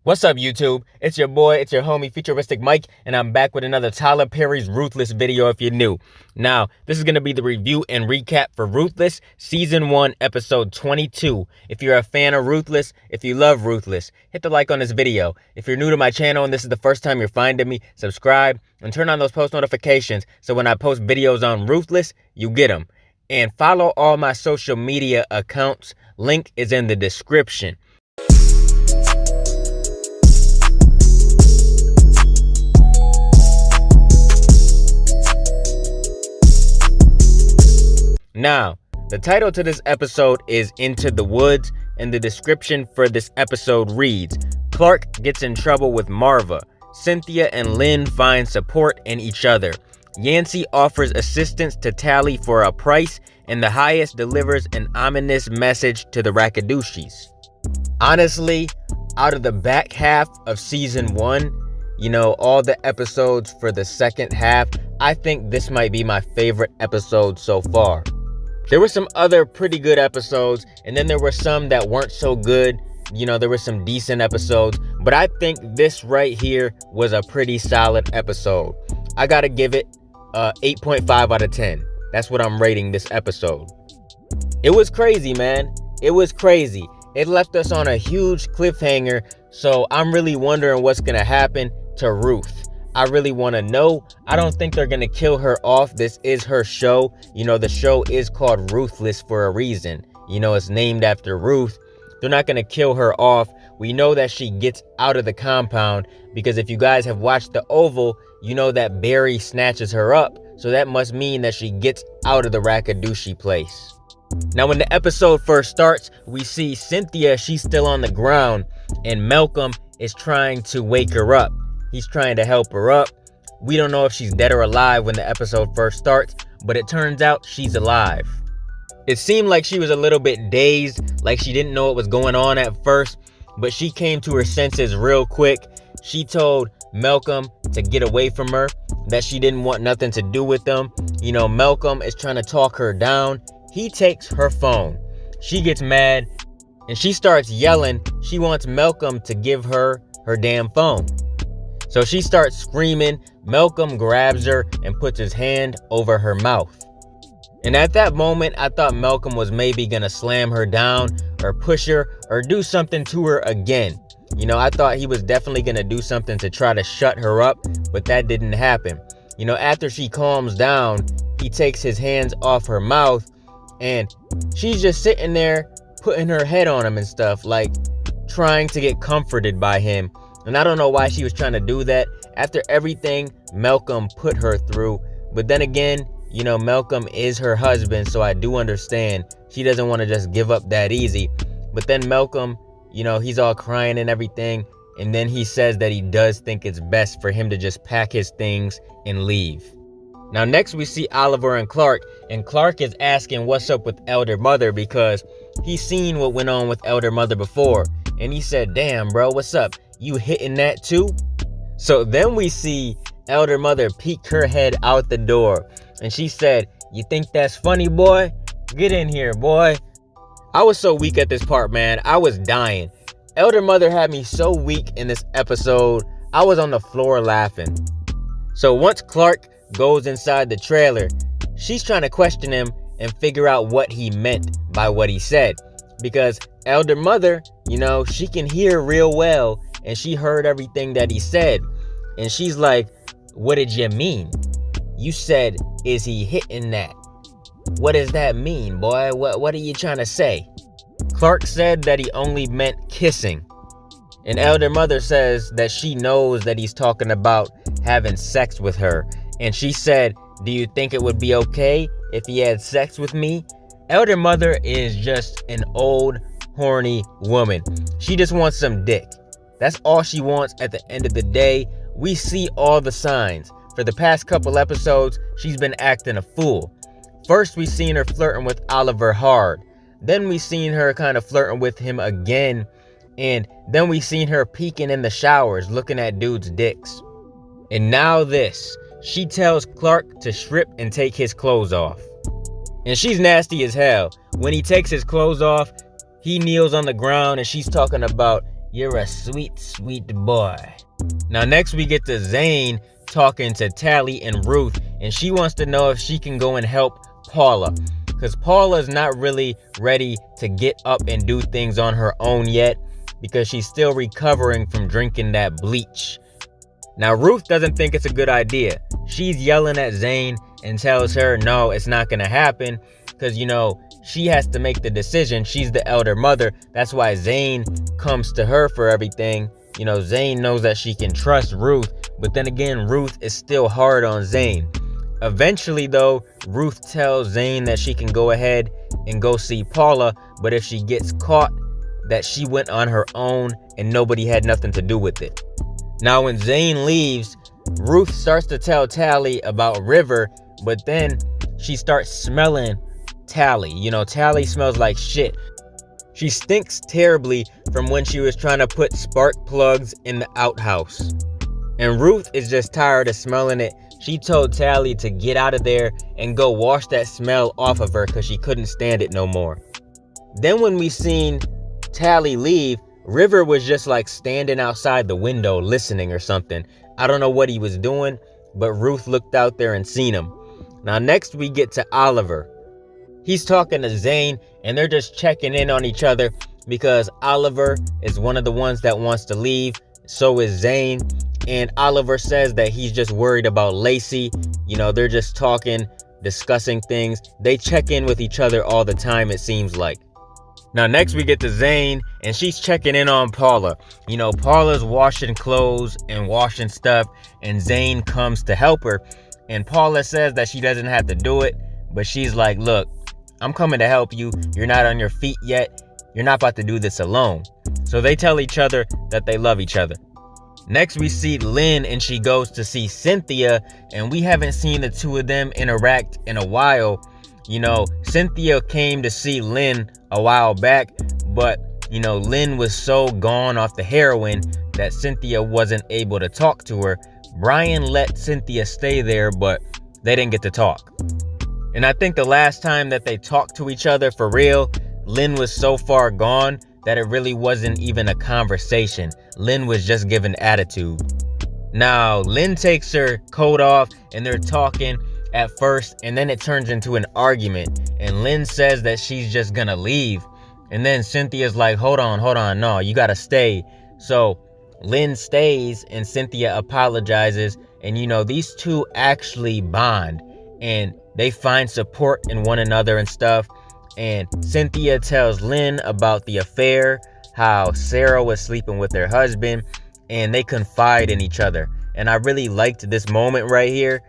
What's up, YouTube? It's your boy, it's your homie, FuturisticMike, and I'm back with another Tyler Perry's Ruthless video if you're new. Now, this is going to be the review and recap for Ruthless, Season 1, Episode 22. If you're a fan of Ruthless, if you love Ruthless, hit the like on this video. If you're new to my channel and this is the first time you're finding me, subscribe and turn on those post notifications so when I post videos on Ruthless, you get them. And follow all my social media accounts. Link is in the description. Now, the title to this episode is Into the Woods, and the description for this episode reads, Clark gets in trouble with Marva. Cynthia and Lynn find support in each other. Yancey offers assistance to Tally for a price, and the highest delivers an ominous message to the Rakadushis. Honestly, out of the back half of Season 1, all the episodes for the second half, I think this might be my favorite episode so far. There were some other pretty good episodes, and then there were some that weren't so good. There were some decent episodes, but I think this right here was a pretty solid episode. I gotta give it 8.5 out of 10. That's what I'm rating this episode. It was crazy, man. It was crazy. It left us on a huge cliffhanger, so I'm really wondering what's gonna happen to Ruth. I really want to know. I don't think they're going to kill her off. This is her show. The show is called Ruthless for a reason. It's named after Ruth. They're not going to kill her off. We know that she gets out of the compound because if you guys have watched The Oval, you know that Barry snatches her up. So that must mean that she gets out of the Rakadushi place. Now, when the episode first starts, we see Cynthia, she's still on the ground, and Malcolm is trying to wake her up. He's trying to help her up. We don't know if she's dead or alive when the episode first starts, but it turns out she's alive. It seemed like she was a little bit dazed, like she didn't know what was going on at first, but she came to her senses real quick. She told Malcolm to get away from her, that she didn't want nothing to do with them. Malcolm is trying to talk her down. He takes her phone. She gets mad, and she starts yelling. She wants Malcolm to give her her damn phone. So she starts screaming. Malcolm grabs her and puts his hand over her mouth. And at that moment, I thought Malcolm was maybe gonna slam her down or push her or do something to her again. I thought he was definitely gonna do something to try to shut her up, but that didn't happen. After she calms down, he takes his hands off her mouth and she's just sitting there putting her head on him and stuff, like trying to get comforted by him. And I don't know why she was trying to do that after everything Malcolm put her through. But then again, Malcolm is her husband, so I do understand. She doesn't want to just give up that easy. But then Malcolm, he's all crying and everything. And then he says that he does think it's best for him to just pack his things and leave. Now next we see Oliver and Clark is asking what's up with Elder Mother because he's seen what went on with Elder Mother before. And he said, damn bro, what's up? You hitting that too? So then we see Elder Mother peek her head out the door and she said, you think that's funny, boy? Get in here, boy. I was so weak at this part, man. I was dying. Elder Mother had me so weak in this episode. I was on the floor laughing. So once Clark goes inside the trailer, she's trying to question him and figure out what he meant by what he said. Because Elder Mother, she can hear real well. And she heard everything that he said. And she's like, what did you mean? You said, is he hitting that? What does that mean, boy? What are you trying to say? Clark said that he only meant kissing. And Elder Mother says that she knows that he's talking about having sex with her. And she said, do you think it would be okay if he had sex with me? Elder Mother is just an old, horny woman. She just wants some dick. That's all she wants at the end of the day. We see all the signs. For the past couple episodes, she's been acting a fool. First, we seen her flirting with Oliver hard. Then we seen her kind of flirting with him again. And then we seen her peeking in the showers, looking at dudes' dicks. And now this. She tells Clark to strip and take his clothes off. And she's nasty as hell. When he takes his clothes off, he kneels on the ground and she's talking about, You're a sweet, sweet boy. Now next we get to Zane talking to Tally and Ruth, and she wants to know if she can go and help Paula, because Paula's not really ready to get up and do things on her own yet, because she's still recovering from drinking that bleach. Now Ruth doesn't think it's a good idea. She's yelling at Zane and tells her no, it's not gonna happen, because she has to make the decision. She's the elder mother. That's why Zane comes to her for everything. Zane knows that she can trust Ruth, but then again, Ruth is still hard on Zane. Eventually though, Ruth tells Zane that she can go ahead and go see Paula, but if she gets caught, that she went on her own and nobody had nothing to do with it. Now when Zane leaves, Ruth starts to tell Tally about River, but then she starts smelling Tally. Tally smells like shit. She stinks terribly from when she was trying to put spark plugs in the outhouse. And Ruth is just tired of smelling it. She told Tally to get out of there and go wash that smell off of her because she couldn't stand it no more. Then when we seen Tally leave, River was just like standing outside the window listening or something. I don't know what he was doing, but Ruth looked out there and seen him. Now next we get to Oliver. He's talking to Zane and they're just checking in on each other because Oliver is one of the ones that wants to leave. So is Zane. And Oliver says that he's just worried about Lacey. They're just talking, discussing things. They check in with each other all the time, it seems like. Now next we get to Zane and she's checking in on Paula. Paula's washing clothes and washing stuff and Zane comes to help her. And Paula says that she doesn't have to do it, but she's like, look, I'm coming to help you. You're not on your feet yet. You're not about to do this alone. So they tell each other that they love each other. Next we see Lynn and she goes to see Cynthia, and we haven't seen the two of them interact in a while. Cynthia came to see Lynn a while back, but Lynn was so gone off the heroin that Cynthia wasn't able to talk to her. Brian let Cynthia stay there, but they didn't get to talk. And I think the last time that they talked to each other for real, Lynn was so far gone that it really wasn't even a conversation. Lynn was just giving attitude. Now, Lynn takes her coat off and they're talking at first, and then it turns into an argument. And Lynn says that she's just gonna leave. And then Cynthia's like, hold on, no, you gotta stay. So Lynn stays and Cynthia apologizes. And these two actually bond and they find support in one another and stuff. And Cynthia tells Lynn about the affair, how Sarah was sleeping with her husband, and they confide in each other. And I really liked this moment right here.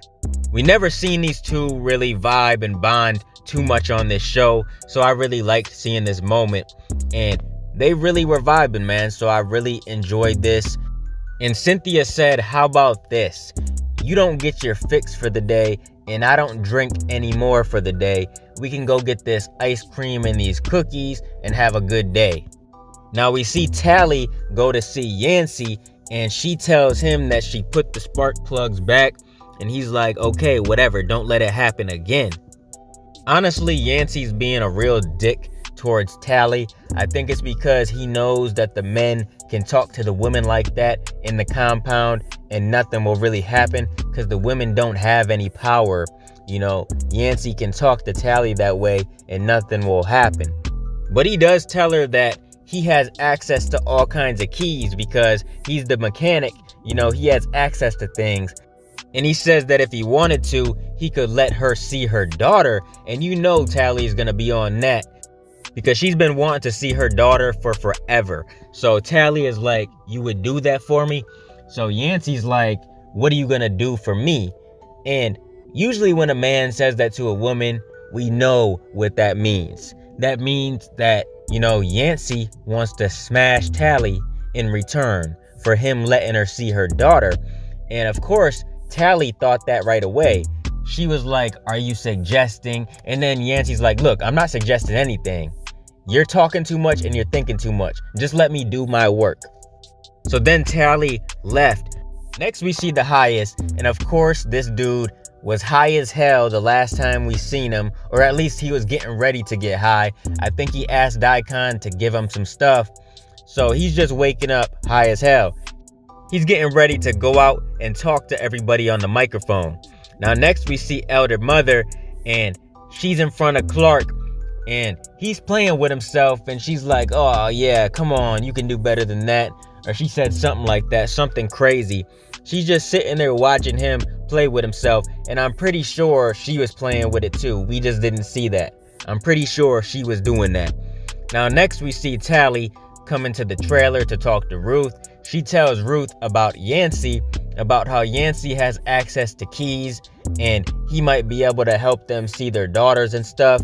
We never seen these two really vibe and bond too much on this show, so I really liked seeing this moment. And they really were vibing, man, so I really enjoyed this. And Cynthia said, how about this? You don't get your fix for the day, and I don't drink anymore for the day. We can go get this ice cream and these cookies and have a good day. Now we see Tally go to see Yancey, and she tells him that she put the spark plugs back, and he's like, okay, whatever, don't let it happen again. Honestly, Yancey's being a real dick towards Tally. I think it's because he knows that the men can talk to the women like that in the compound and nothing will really happen because the women don't have any power. Yancey can talk to Tally that way and nothing will happen. But he does tell her that he has access to all kinds of keys because he's the mechanic. He has access to things. And he says that if he wanted to, he could let her see her daughter. And Tally is going to be on that because she's been wanting to see her daughter for forever. So Tally is like, you would do that for me? So Yancey's like, what are you going to do for me? And usually when a man says that to a woman, we know what that means. That means that, Yancey wants to smash Tally in return for him letting her see her daughter. And of course, Tally thought that right away. She was like, are you suggesting? And then Yancey's like, look, I'm not suggesting anything. You're talking too much and you're thinking too much. Just let me do my work. So then Tally left. Next we see the highest. And of course, this dude was high as hell the last time we seen him. Or at least he was getting ready to get high. I think he asked Daikon to give him some stuff. So he's just waking up high as hell. He's getting ready to go out and talk to everybody on the microphone. Now next we see Elder Mother, and she's in front of Clark, and he's playing with himself, and she's like, oh yeah, come on, you can do better than that. Or she said something like that, something crazy. She's just sitting there watching him play with himself, and I'm pretty sure she was playing with it too. We just didn't see that. I'm pretty sure she was doing that. Now next we see Tally come into the trailer to talk to Ruth. She tells Ruth about Yancey, about how Yancey has access to keys and he might be able to help them see their daughters and stuff.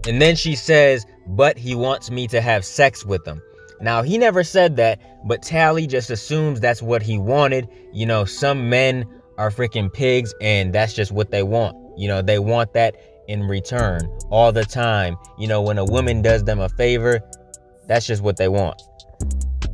And then she says, but he wants me to have sex with him. Now, he never said that, but Tally just assumes that's what he wanted. You know, some men are freaking pigs, and that's just what they want. You know, they want that in return all the time. You know, when a woman does them a favor, that's just what they want.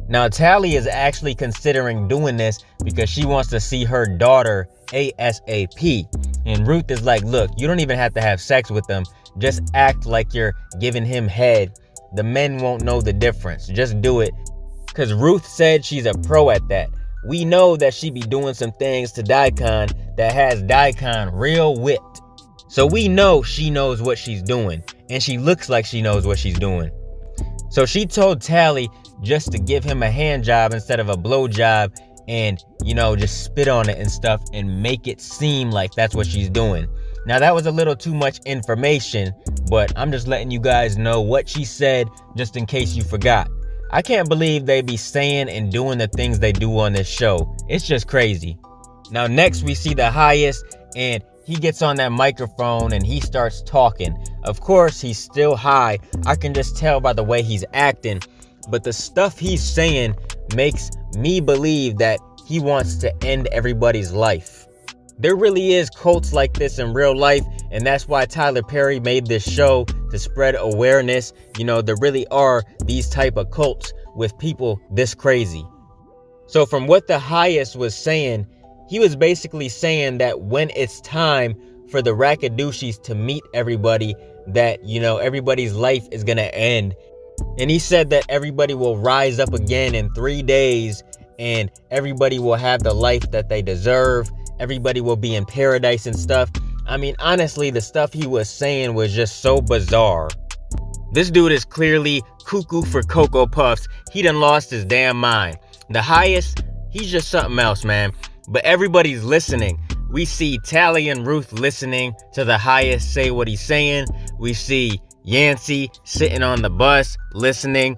Now, Tally is actually considering doing this because she wants to see her daughter ASAP. And Ruth is like, look, you don't even have to have sex with him. Just act like you're giving him head. The men won't know the difference. Just do it. Because Ruth said she's a pro at that. We know that she be doing some things to Daikon that has Daikon real whipped. So we know she knows what she's doing. And she looks like she knows what she's doing. So she told Tally just to give him a hand job instead of a blow job. And, you know, just spit on it and stuff and make it seem like that's what she's doing. Now, that was a little too much information, but I'm just letting you guys know what she said just in case you forgot. I can't believe they be saying and doing the things they do on this show. It's just crazy. Now, next we see the highest, and he gets on that microphone and he starts talking. Of course, he's still high. I can just tell by the way he's acting, but the stuff he's saying makes me believe that he wants to end everybody's life. There really is cults like this in real life, and that's why Tyler Perry made this show, to spread awareness. You know, there really are these type of cults with people this crazy. So from what the highest was saying, he was basically saying that when it's time for the Rakadouchis to meet everybody, that, you know, everybody's life is gonna end. And he said that everybody will rise up again in 3 days, and everybody will have the life that they deserve. Everybody will be in paradise and stuff. I mean, honestly, the stuff he was saying was just so bizarre. This dude is clearly cuckoo for Cocoa Puffs. He done lost his damn mind. The highest, he's just something else, man. But everybody's listening. We see Tally and Ruth listening to the highest say what he's saying. We see Yancey sitting on the bus listening.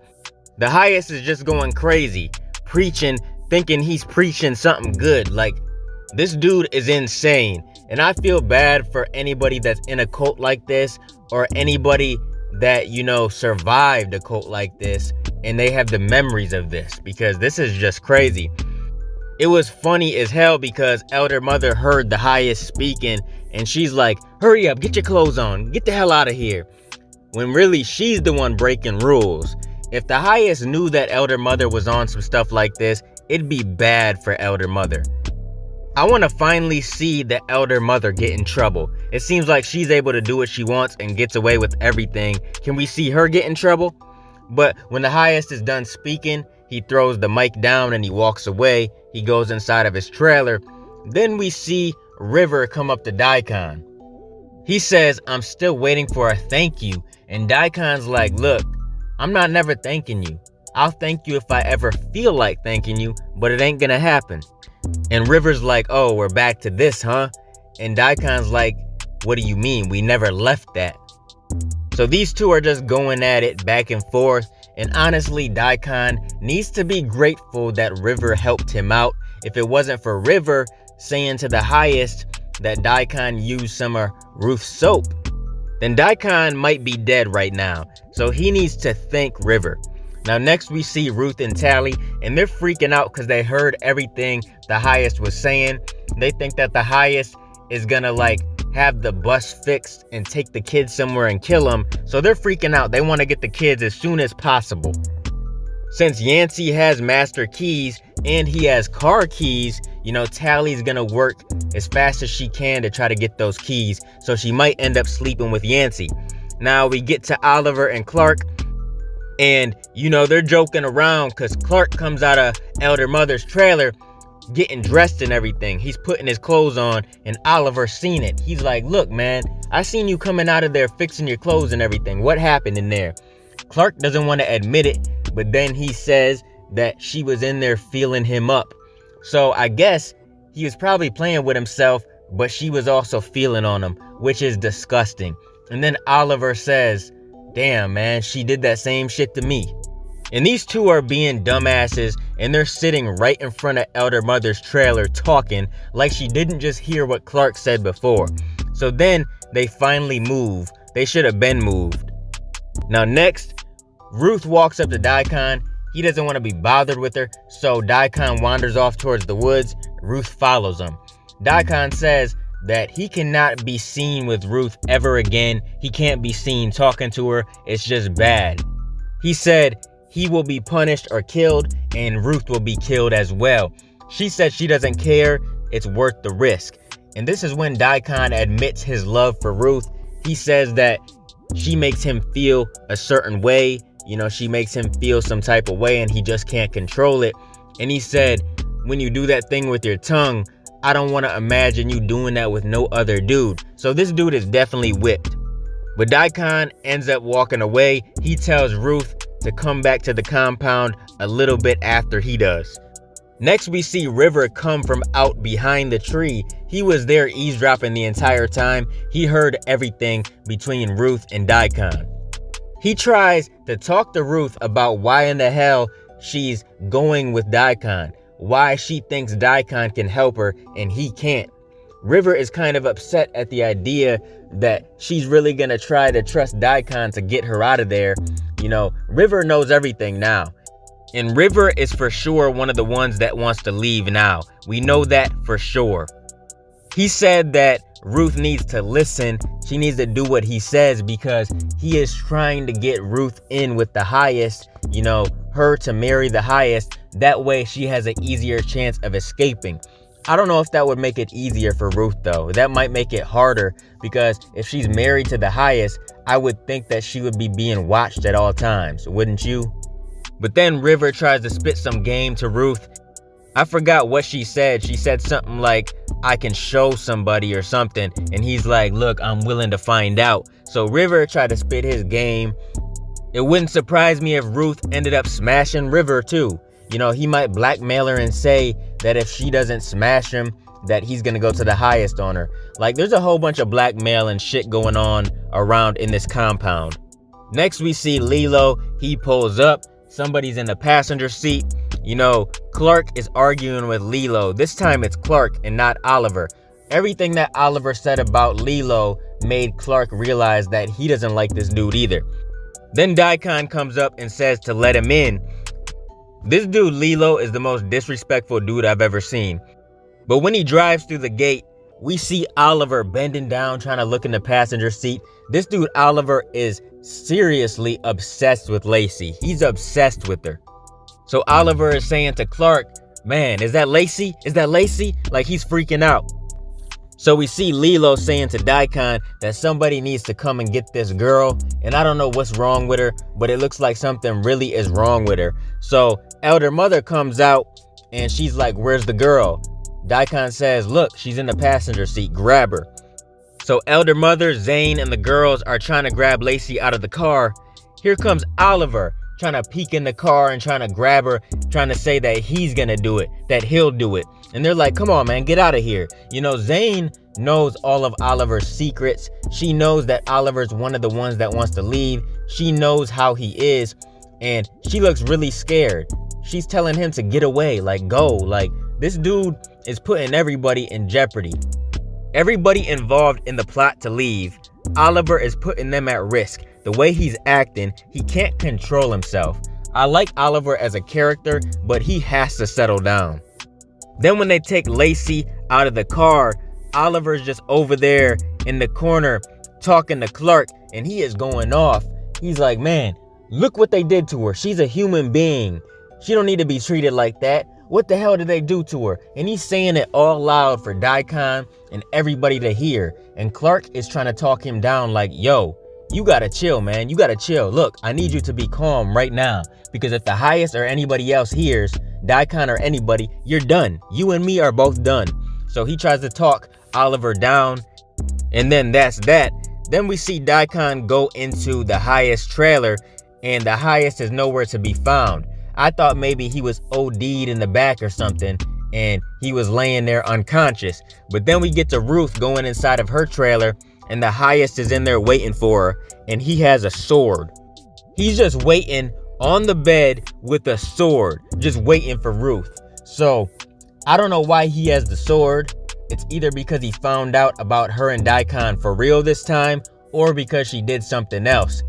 The highest is just going crazy, preaching, thinking he's preaching something good. Like, this dude is insane, and I feel bad for anybody that's in a cult like this, or anybody that, you know, survived a cult like this and they have the memories of this, because this is just crazy. It was funny as hell because Elder Mother heard the highest speaking, and she's like, hurry up, get your clothes on, get the hell out of here, when really she's the one breaking rules. If the highest knew that Elder Mother was on some stuff like this, it'd be bad for Elder Mother. I want to finally see the Elder Mother get in trouble. It seems like she's able to do what she wants and gets away with everything. Can we see her get in trouble? But when the highest is done speaking, he throws the mic down and he walks away. He goes inside of his trailer. Then we see River come up to Daikon. He says, I'm still waiting for a thank you. And Daikon's like, look, I'm not never thanking you. I'll thank you if I ever feel like thanking you, but it ain't gonna happen. And River's like, oh, we're back to this, huh? And Daikon's like, what do you mean? We never left that. So these two are just going at it back and forth. And honestly, Daikon needs to be grateful that River helped him out. If it wasn't for River saying to the highest that Daikon used some of Ruth's soap, then Daikon might be dead right now. So he needs to thank River. Now next we see Ruth and Tally, and they're freaking out because they heard everything the highest was saying. They think that the highest is gonna like have the bus fixed and take the kids somewhere and kill them. So they're freaking out. They want to get the kids as soon as possible. Since Yancey has master keys and he has car keys, you know, Tally's gonna work as fast as she can to try to get those keys. So she might end up sleeping with Yancey. Now we get to Oliver and Clark. And, they're joking around because Clark comes out of Elder Mother's trailer getting dressed and everything. He's putting his clothes on, and Oliver's seen it. He's like, look, man, I seen you coming out of there fixing your clothes and everything. What happened in there? Clark doesn't want to admit it, but then he says that she was in there feeling him up. So I guess he was probably playing with himself, but she was also feeling on him, which is disgusting. And then Oliver says, damn, man, she did that same shit to me. And these two are being dumbasses, and they're sitting right in front of Elder Mother's trailer talking like she didn't just hear what Clark said before. So then they finally move. They should have been moved. Now next, Ruth walks up to Daikon. He doesn't want to be bothered with her, so Daikon wanders off towards the woods. Ruth follows him. Daikon says that he cannot be seen with Ruth ever again. He can't be seen talking to her. It's just bad. He said he will be punished or killed, and Ruth will be killed as well. She said she doesn't care. It's worth the risk. And this is when Daikon admits his love for Ruth. He says that she makes him feel a certain way. She makes him feel some type of way, and he just can't control it. And he said, when you do that thing with your tongue, I don't want to imagine you doing that with no other dude. So this dude is definitely whipped. But Daikon ends up walking away. He tells Ruth to come back to the compound a little bit after he does. Next, we see River come from out behind the tree. He was there eavesdropping the entire time. He heard everything between Ruth and Daikon. He tries to talk to Ruth about why in the hell she's going with Daikon, why she thinks Daikon can help her and he can't. River is kind of upset at the idea that she's really gonna try to trust Daikon to get her out of there. River knows everything now. And River is for sure one of the ones that wants to leave now. We know that for sure. He said that Ruth needs to listen. She needs to do what he says because he is trying to get Ruth in with the highest, her to marry the highest. That way she has an easier chance of escaping. I don't know if that would make it easier for Ruth though. That might make it harder because if she's married to the highest, I would think that she would be being watched at all times, wouldn't you? But then River tries to spit some game to Ruth. I forgot what she said. She said something like, I can show somebody or something. And he's like, look, I'm willing to find out. So River tried to spit his game. It wouldn't surprise me if Ruth ended up smashing River too. He might blackmail her and say that if she doesn't smash him, that he's gonna go to the highest on her. Like, there's a whole bunch of blackmail and shit going on around in this compound. Next, we see Lilo. He pulls up. Somebody's in the passenger seat. Clark is arguing with Lilo. This time it's Clark and not Oliver. Everything that Oliver said about Lilo made Clark realize that he doesn't like this dude either. Then Daikon comes up and says to let him in. This dude Lilo is the most disrespectful dude I've ever seen. But when he drives through the gate, we see Oliver bending down trying to look in the passenger seat. This dude Oliver is seriously obsessed with Lacey. He's obsessed with her. So Oliver is saying to Clark, man, is that Lacey? Is that Lacey? Like, he's freaking out. So we see Lilo saying to Daikon that somebody needs to come and get this girl. And I don't know what's wrong with her, but it looks like something really is wrong with her. So Elder Mother comes out and she's like, where's the girl? Daikon says, look, she's in the passenger seat, grab her. So Elder Mother, Zane, and the girls are trying to grab Lacey out of the car. Here comes Oliver trying to peek in the car and trying to grab her, trying to say that he's gonna do it, that he'll do it. And they're like, come on, man, get out of here. Zane knows all of Oliver's secrets. She knows that Oliver's one of the ones that wants to leave. She knows how he is, and she looks really scared. She's telling him to get away, like, go. Like, this dude is putting everybody in jeopardy. Everybody involved in the plot to leave, Oliver is putting them at risk. The way he's acting, he can't control himself. I like Oliver as a character, but he has to settle down. Then when they take Lacey out of the car, Oliver's just over there in the corner talking to Clark, and he is going off. He's like, man, look what they did to her. She's a human being. She don't need to be treated like that. What the hell did they do to her? And he's saying it all loud for Daikon and everybody to hear. And Clark is trying to talk him down like, yo, you gotta chill, man. You gotta chill. Look, I need you to be calm right now, because if the highest or anybody else hears, Daikon or anybody, you're done. You and me are both done. So he tries to talk Oliver down, and then that's that. Then we see Daikon go into the highest trailer, and the highest is nowhere to be found. I thought maybe he was OD'd in the back or something, and he was laying there unconscious. But then we get to Ruth going inside of her trailer, and the highest is in there waiting for her, and he has a sword. He's just waiting on the bed with a sword, just waiting for Ruth. So I don't know why he has the sword. It's either because he found out about her and Daikon for real this time, or because she did something else.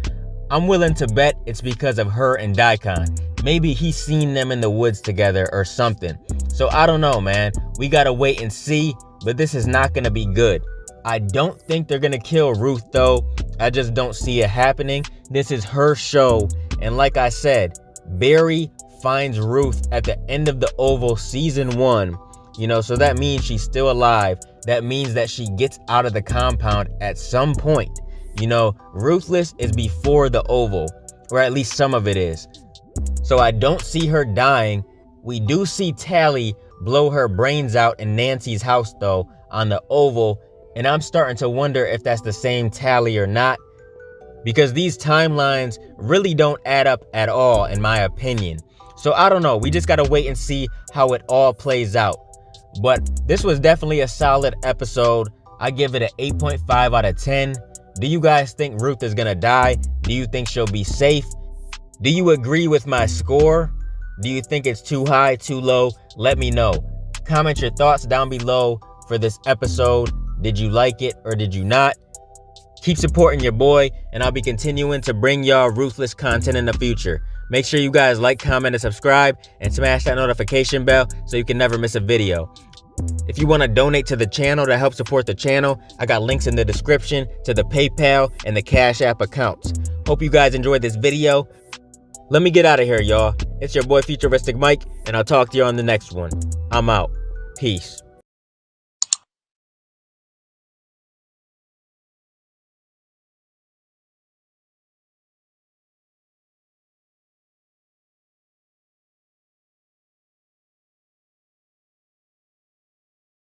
I'm willing to bet it's because of her and Daikon. Maybe he's seen them in the woods together or something. So I don't know, man. We gotta wait and see, but this is not gonna be good. I don't think they're gonna kill Ruth though. I just don't see it happening. This is her show, and like I said, Barry finds Ruth at the end of the Oval season 1. You know, so that means she's still alive. That means that she gets out of the compound at some point. You know, Ruthless is before the Oval, or at least some of it is. So I don't see her dying. We do see Tally blow her brains out in Nancy's house though, on the Oval, and I'm starting to wonder if that's the same Tally or not, because these timelines really don't add up at all in my opinion. So I don't know, we just gotta wait and see how it all plays out. But this was definitely a solid episode. I give it an 8.5 out of 10. Do you guys think Ruth is gonna die? Do you think she'll be safe? Do you agree with my score? Do you think it's too high, too low? Let me know. Comment your thoughts down below for this episode. Did you like it or did you not? Keep supporting your boy, and I'll be continuing to bring y'all Ruthless content in the future. Make sure you guys like, comment, and subscribe, and smash that notification bell so you can never miss a video. If you want to donate to the channel to help support the channel, I got links in the description to the PayPal and the Cash App accounts. Hope you guys enjoyed this video. Let me get out of here, y'all. It's your boy FuturisticMike, and I'll talk to you on the next one. I'm out. Peace.